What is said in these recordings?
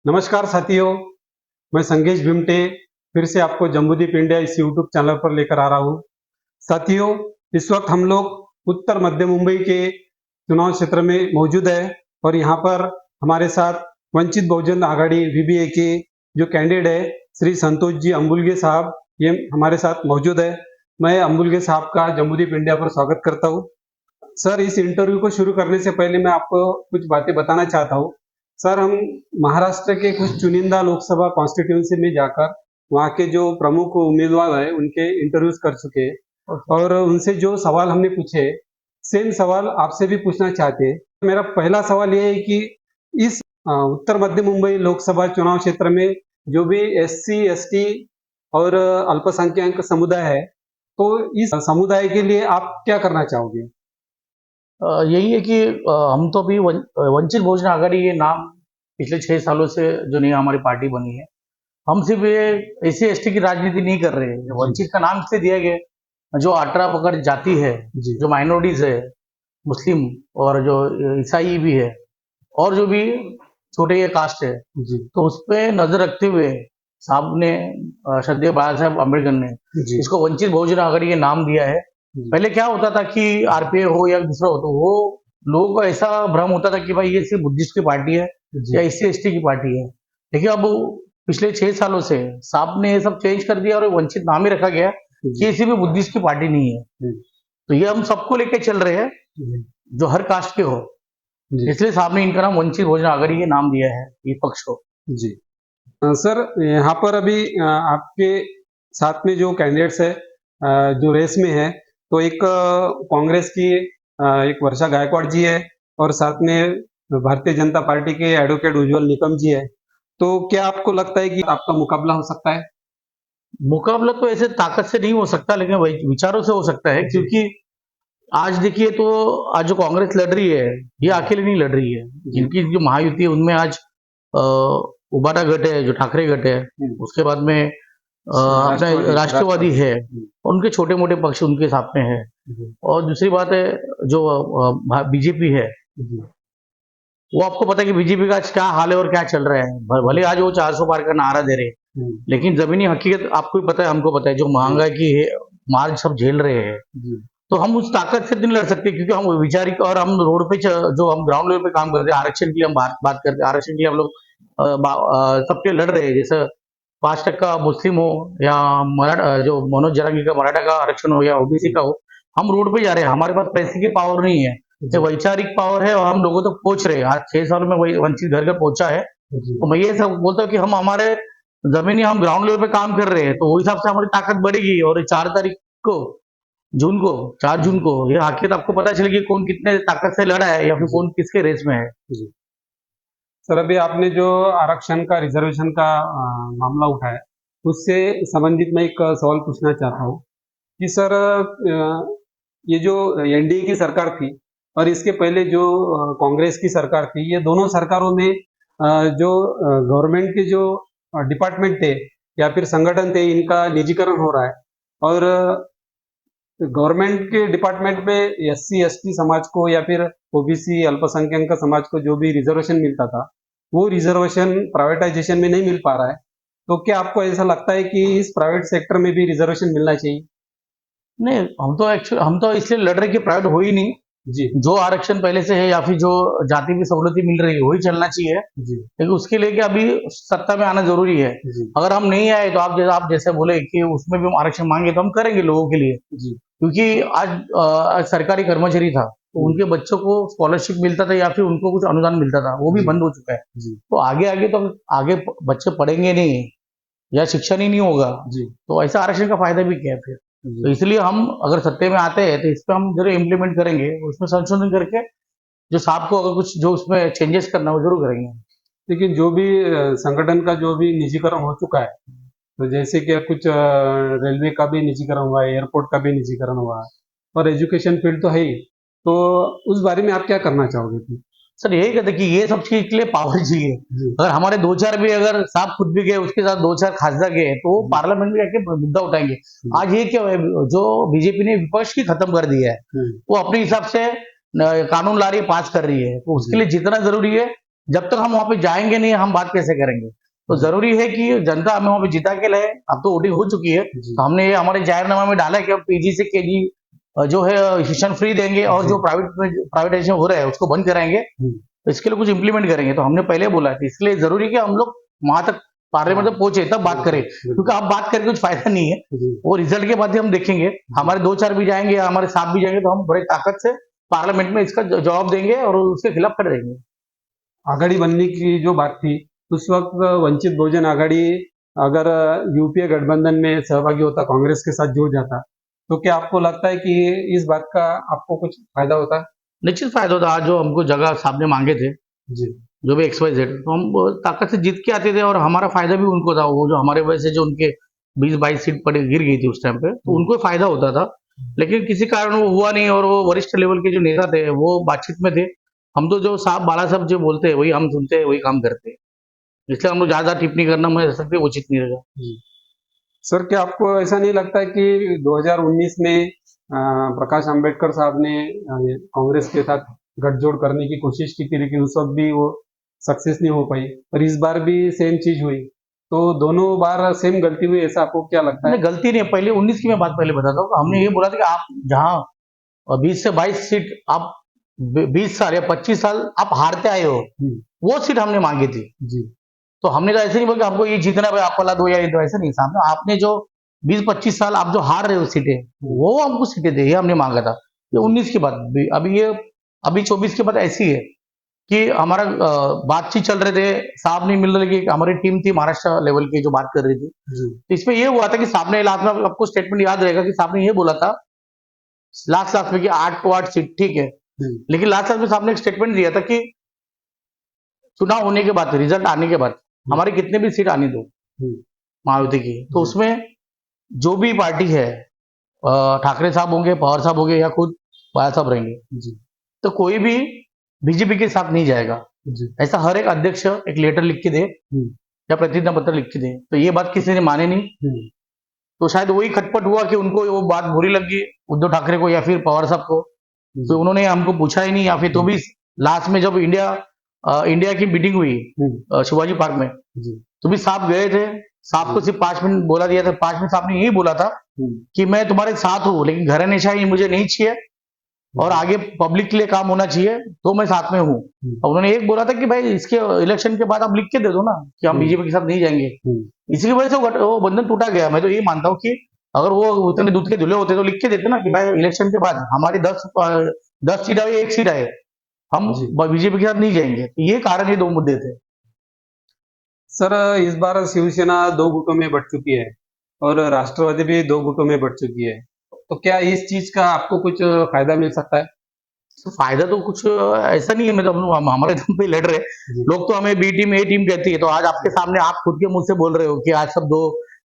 नमस्कार साथियों, मैं संगेश भिमटे फिर से आपको जम्बूदीप इंडिया इस यूट्यूब चैनल पर लेकर आ रहा हूँ। साथियों, इस वक्त हम लोग उत्तर मध्य मुंबई के चुनाव क्षेत्र में मौजूद है और यहाँ पर हमारे साथ वंचित बहुजन आघाड़ी वीबीए के जो कैंडिडेट है श्री संतोष जी अंबुलगे साहब, ये हमारे साथ मौजूद है। मैं अंबुलगे साहब का जम्बूदीप इंडिया पर स्वागत करता हूँ। सर, इस इंटरव्यू को शुरू करने से पहले मैं आपको कुछ बातें बताना चाहता हूँ। सर, हम महाराष्ट्र के कुछ चुनिंदा लोकसभा कॉन्स्टिट्यूंसी में जाकर वहाँ के जो प्रमुख उम्मीदवार हैं उनके इंटरव्यूज कर चुके हैं और उनसे जो सवाल हमने पूछे सेम सवाल आपसे भी पूछना चाहते हैं। मेरा पहला सवाल ये है कि इस उत्तर मध्य मुंबई लोकसभा चुनाव क्षेत्र में जो भी एससी, एसटी और अल्पसंख्यक समुदाय है, तो इस समुदाय के लिए आप क्या करना चाहोगे? यही है कि हम तो अभी वंचित बहुजन आघाड़ी ये नाम पिछले 6 सालों से जो नई हमारी पार्टी बनी है, हम सिर्फ ये एससी एसटी की राजनीति नहीं कर रहे हैं। वंचित का नाम इसलिए दिया गया, जो 18 पकड़ जाति है, जो माइनॉरिटीज है, मुस्लिम और जो ईसाई भी है और जो भी छोटे ये कास्ट है, तो उस पर नजर रखते हुए साहब ने श्रद्धेय बाबा साहब अम्बेडकर ने इसको वंचित बहुजन आघाड़ी ये नाम दिया है। पहले क्या होता था कि आरपीए हो या दूसरा हो, तो वो लोगों को ऐसा भ्रम होता था कि भाई ये सिर्फ बुद्धिस्ट की पार्टी है या एससी एसटी की पार्टी है। लेकिन अब पिछले 6 सालों से साहब ने ये सब चेंज कर दिया और वंचित नाम ही रखा गया कि ये सिर्फ बुद्धिस्ट की पार्टी नहीं है। तो ये हम सबको लेके चल रहे हैं, जो हर कास्ट के हो, इसलिए साहब ने इनका नाम वंचित बहुजन आघाड़ी ये नाम दिया है, ये पक्ष को। जी सर, यहाँ पर अभी आपके साथ में जो कैंडिडेट्स है जो रेस में है, तो एक कांग्रेस की एक वर्षा गायकवाड़ जी है और साथ में भारतीय जनता पार्टी के एडवोकेट उज्जवल निकम जी है। तो क्या आपको लगता है कि आपका मुकाबला हो सकता है? मुकाबला तो ऐसे ताकत से नहीं हो सकता, लेकिन विचारों से हो सकता है। क्योंकि आज देखिए, तो आज जो कांग्रेस लड़ रही है ये अकेले नहीं लड़ रही है। इनकी जो महायुति है उनमें आज उबाटा गट है, जो ठाकरे गट है, उसके बाद में अपना राष्ट्रवादी है, उनके छोटे मोटे पक्ष उनके साथ में है। और दूसरी बात है, जो बीजेपी है, वो आपको पता है कि बीजेपी का आज क्या हाल है और क्या चल रहा है। भले आज वो 400 पार का नारा दे रहे हैं, लेकिन जमीनी हकीकत आपको भी पता है, हमको पता है, जो महंगाई की मार सब झेल रहे हैं। तो हम उस ताकत से नहीं लड़ सकते, क्योंकि हम वैचारिक और हम रोड पे जो हम ग्राउंड लेवल पे काम करते हैं, आरक्षण की हम बात करते हैं, आरक्षण की हम लोग सबके लड़ रहे हैं। जैसे 5% मुस्लिम हो या मराठा, जो मनोज जरांगी का मराठा का आरक्षण हो या ओबीसी का हो, हम रोड पे जा रहे हैं। हमारे पास पैसे की पावर नहीं है, ये वैचारिक पावर है और हम लोगों तक पहुंच रहे हैं। आज 6 सालों में वही वंचित घर घर पहुंचा है। तो मैं ये सब बोलता हूँ कि हम हमारे जमीनी हम ग्राउंड लेवल पे काम कर रहे हैं, तो उस हिसाब से हमारी ताकत बढ़ेगी। और 4 जून को ये हकीकत आपको पता चलेगी कौन कितने ताकत से लड़ा है या फिर कौन किसके रेस में है। सर, अभी आपने जो आरक्षण का रिजर्वेशन का मामला उठाया, उससे संबंधित मैं एक सवाल पूछना चाहता हूँ कि सर, ये जो एनडीए की सरकार थी और इसके पहले जो कांग्रेस की सरकार थी, ये दोनों सरकारों में जो गवर्नमेंट के जो डिपार्टमेंट थे या फिर संगठन थे, इनका निजीकरण हो रहा है। और गवर्नमेंट के डिपार्टमेंट में एससी एसटी समाज को या फिर ओबीसी अल्पसंख्यक समाज को जो भी रिजर्वेशन मिलता था, वो रिजर्वेशन प्राइवेटाइजेशन में नहीं मिल पा रहा है। तो क्या आपको ऐसा लगता है कि इस प्राइवेट सेक्टर में भी रिजर्वेशन मिलना चाहिए? नहीं, हम तो इसलिए लड़ रहे कि प्राइवेट हो ही नहीं जी। जो आरक्षण पहले से है या फिर जो जाति की सहूलतें मिल रही है वही चलना चाहिए जी। लेकिन उसके लिए कि अभी सत्ता में आना जरूरी है जी। अगर हम नहीं आए तो आप जैसे बोले कि उसमें भी हम आरक्षण मांगे, तो हम करेंगे लोगों के लिए जी। क्योंकि आज सरकारी कर्मचारी था, तो उनके बच्चों को स्कॉलरशिप मिलता था या फिर उनको कुछ अनुदान मिलता था, वो भी बंद हो चुका है जी। तो आगे बच्चे पढ़ेंगे नहीं या शिक्षा नहीं होगा जी। तो ऐसा आरक्षण का फायदा भी क्या है फिर? तो इसलिए हम अगर सत्ते में आते हैं तो इस पर हम जरूर इम्प्लीमेंट करेंगे, उसमें संशोधन करके जो साहब को अगर कुछ जो उसमें चेंजेस करना हो जरूर करेंगे। लेकिन जो भी संगठन का जो भी निजीकरण हो चुका है, तो जैसे कि कुछ रेलवे का भी निजीकरण हुआ है, एयरपोर्ट का भी निजीकरण हुआ है और एजुकेशन फील्ड तो है ही, तो उस बारे में आप क्या करना चाहोगे? सर, यही कहते कि ये सब चीज के लिए पावर चाहिए। अगर हमारे 2-4 भी, अगर साहब खुद भी गए, उसके साथ 2-4 खासदार गए, तो वो पार्लियामेंट में जाके मुद्दा उठाएंगे। आज ये क्या है, जो बीजेपी ने विपक्ष की खत्म कर दिया है, वो अपने हिसाब से कानून ला रही है, पास कर रही है। तो उसके लिए जितना जरूरी है जब तक हम वहां पे जाएंगे नहीं हम बात कैसे करेंगे। तो जरूरी है कि जनता हमें वहां पे जिता के लाए। अब तो वोटिंग हो चुकी है, जी तो हमने ये हमारे जाहिरनामा में डाला है कि अब पीजी से केजी जो है शिक्षण फ्री देंगे, और जी। जो प्राइवेटाइजेशन हो रहा है उसको बंद कराएंगे। तो इसके लिए कुछ इंप्लीमेंट करेंगे। तो हमने पहले बोला है, इसलिए जरूरी है कि हम लोग वहां तक पार्लियामेंट तक पहुंचे तब बात करें, क्योंकि अब बात करके कुछ फायदा नहीं है। जी वो रिजल्ट के बाद ही हम देखेंगे। हमारे 2-4 भी जाएंगे या हमारे 7 भी जाएंगे, तो हम बड़े ताकत से पार्लियामेंट में इसका जवाब देंगे और उसके खिलाफ खड़े रहेंगे। आघाड़ी बनने की जो बात थी, उस वक्त वंचित बहुजन आघाड़ी अगर यूपीए गठबंधन में सहभागी होता, कांग्रेस के साथ जुड़ जाता, तो क्या आपको लगता है कि इस बात का आपको कुछ फायदा होता? निश्चित फायदा होता। आज जो हमको जगह सामने मांगे थे, जी जो भी XYZ, तो हम ताकत से जीत के आते थे और हमारा फायदा भी उनको था। वो जो हमारे वजह से जो उनके 20-22 सीट पड़े गिर गई थी उस टाइम पे, तो उनको फायदा होता था। लेकिन किसी कारण वो हुआ नहीं, और वो वरिष्ठ लेवल के जो नेता थे वो बातचीत में थे। हम तो जो साहब बाला साहब जो बोलते हैं वही हम सुनते हैं, वही काम करते हैं। इसलिए हम लोग ज्यादा टिप्पणी करना मैं सकते उचित नहीं रहेगा। जी। सर, क्या आपको ऐसा नहीं लगता है कि 2019 में प्रकाश आंबेडकर साहब ने कांग्रेस के साथ गठजोड़ करने की कोशिश की थी, लेकिन उस वक्त भी वो सक्सेस नहीं हो पाई, और इस बार भी सेम चीज हुई, तो दोनों बार सेम गलती हुई, ऐसा आपको क्या लगता है? नहीं, गलती नहीं है। पहले 19 की मैं बात पहले बताता हूँ। हमने ये बोला था कि आप जहाँ 20 से 22 सीट आप 20 साल या 25 साल आप हारते आए हो, हम्म, वो सीट हमने मांगी थी। जी तो हमने तो ऐसे नहीं बोला कि हमको ये जीतना है, आप पला दो या ये दो, ऐसा नहीं। सामने आपने जो 20-25 साल आप जो हार रहे हो सीटें, वो हमको सीटें दे, ये हमने मांगा था। ये 19 की बात। अभी 24 की बात ऐसी है कि हमारा बातचीत चल रहे थे, साहब नहीं मिल रहे, कि हमारी टीम थी महाराष्ट्र लेवल की जो बात कर रही थी। जी तो इसमें ये हुआ था कि साहब ने लास्ट में, आपको स्टेटमेंट याद रहेगा कि साहब ने ये बोला था लास्ट में कि 8 को 8 सीट ठीक है, लेकिन लास्ट में साहब ने एक स्टेटमेंट दिया था कि चुनाव होने के बाद, रिजल्ट आने के बाद हमारी कितने भी सीट आनी दो मायावती की, तो उसमें जो भी पार्टी है, ठाकरे साहब होंगे, पवार साहब होंगे या खुद बाला साहब रहेंगे, जी तो कोई भी बीजेपी के साथ नहीं जाएगा। जी ऐसा हर एक अध्यक्ष एक लेटर लिख के दे या प्रतिज्ञा पत्र लिख के दे। तो ये बात किसी ने माने नहीं। तो शायद वही खटपट हुआ कि उनको वो बात बुरी लगी, उद्धव ठाकरे को या फिर पवार साहब को। तो उन्होंने हमको पूछा ही नहीं, या फिर तो भी लास्ट में जब इंडिया की मीटिंग हुई शिवाजी पार्क में, तो भी साहब गए थे। साहब को सिर्फ 5 मिनट बोला दिया था। 5 मिनट साहब ने यही बोला था कि मैं तुम्हारे साथ हूँ, लेकिन घरानेशाही मुझे नहीं चाहिए और आगे पब्लिक के लिए काम होना चाहिए, तो मैं साथ में हूँ। और उन्होंने एक बोला था कि भाई इसके इलेक्शन के बाद आप लिख के दे दो ना कि हम बीजेपी के साथ नहीं जाएंगे। इसी की वजह से वो बंधन टूटा गया। मैं तो यही मानता हूँ कि अगर वो उतने दूध के धुले होते तो लिख के देते ना कि भाई इलेक्शन के बाद हमारी 10 सीट आए, 1 सीट आए, हम बीजेपी के साथ नहीं जाएंगे। तो ये कारण, ये 2 मुद्दे थे। सर, इस बार शिवसेना 2 गुटों में बंट चुकी है और राष्ट्रवादी भी 2 गुटों में बंट चुकी है, तो क्या इस चीज का आपको कुछ फायदा मिल सकता है? तो फायदा तो कुछ ऐसा नहीं है। मतलब हम हमारे दम पे लड़ रहे। लोग तो हमें बी टीम, ए टीम कहती है। तो आज आपके सामने आप खुद के मुंह से बोल रहे हो कि आज सब 2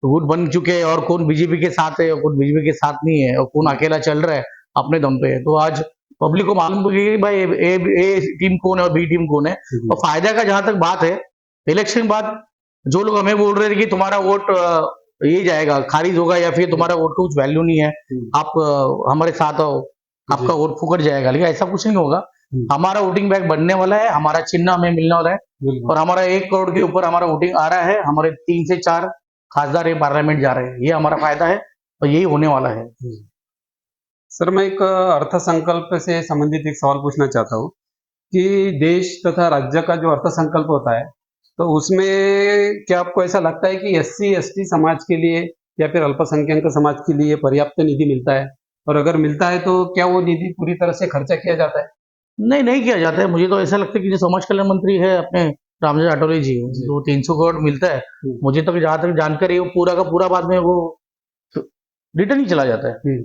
गुट बन चुके हैं और कौन बीजेपी के साथ है और कौन बीजेपी के साथ नहीं है और कौन अकेला चल रहा है अपने दम पे। तो आज पब्लिक को मालूम होगी कि भाई ए टीम कौन है और बी टीम कौन है। और फायदा का जहां तक बात है, इलेक्शन बाद जो लोग हमें बोल रहे थे कि तुम्हारा वोट ये जाएगा, खारिज होगा, या फिर तुम्हारा वोट का कुछ वैल्यू नहीं है, आप हमारे साथ आओ, आपका वोट फुकट जाएगा, लेकिन ऐसा कुछ नहीं होगा। हमारा वोटिंग बैग बनने वाला है, हमारा चिन्ह हमें मिलने वाला है और हमारा 1 करोड़ के ऊपर हमारा वोटिंग आ रहा है। हमारे 3 से 4 खासदार ये पार्लियामेंट जा रहे हैं। ये हमारा फायदा है और यही होने वाला है। सर, मैं एक अर्थसंकल्प से संबंधित एक सवाल पूछना चाहता हूँ कि देश तथा राज्य का जो अर्थसंकल्प होता है, तो उसमें क्या आपको ऐसा लगता है कि SC/ST समाज के लिए या फिर अल्पसंख्यक समाज के लिए पर्याप्त निधि मिलता है? और अगर मिलता है तो क्या वो निधि पूरी तरह से खर्चा किया जाता है? नहीं किया जाता है। मुझे तो ऐसा लगता है कि जो समाज कल्याण मंत्री है अपने रामजन अटोले जी, जो 300 करोड़ मिलता है, मुझे तक जहां तक जानकारी है वो पूरा का पूरा बाद में वो रिटर्न ही चला जाता है।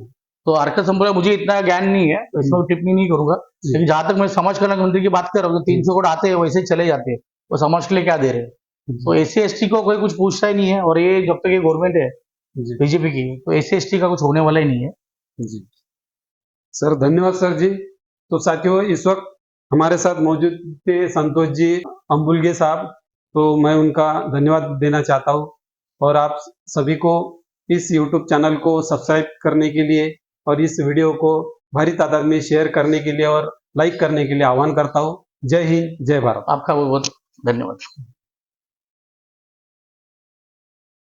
तो अर्थ संभव मुझे इतना ज्ञान नहीं है, तो इसमें टिप्पणी नहीं करूंगा। लेकिन जहां तक मैं समाज कल्याण मंत्री की बात कर रहा हूँ, 300 करोड़ आते हैं वैसे ही चले जाते हैं, वो समाज के लिए क्या दे रहे हैं। तो SC/ST को कोई कुछ पूछता ही नहीं है। और ये जब तक ये गवर्नमेंट है बीजेपी की, तो SC/ST का कुछ होने वाला ही नहीं है। जी सर, धन्यवाद सर जी। तो साथियों, इस वक्त हमारे साथ मौजूद थे संतोष जी अंबुलगे साहब, तो मैं उनका धन्यवाद देना चाहता हूँ। और आप सभी को इस YouTube चैनल को सब्सक्राइब करने के लिए और इस वीडियो को भारी तादाद में शेयर करने के लिए और लाइक करने के लिए आह्वान करता हूँ। जय हिंद, जय भारत। आपका बहुत बहुत धन्यवाद।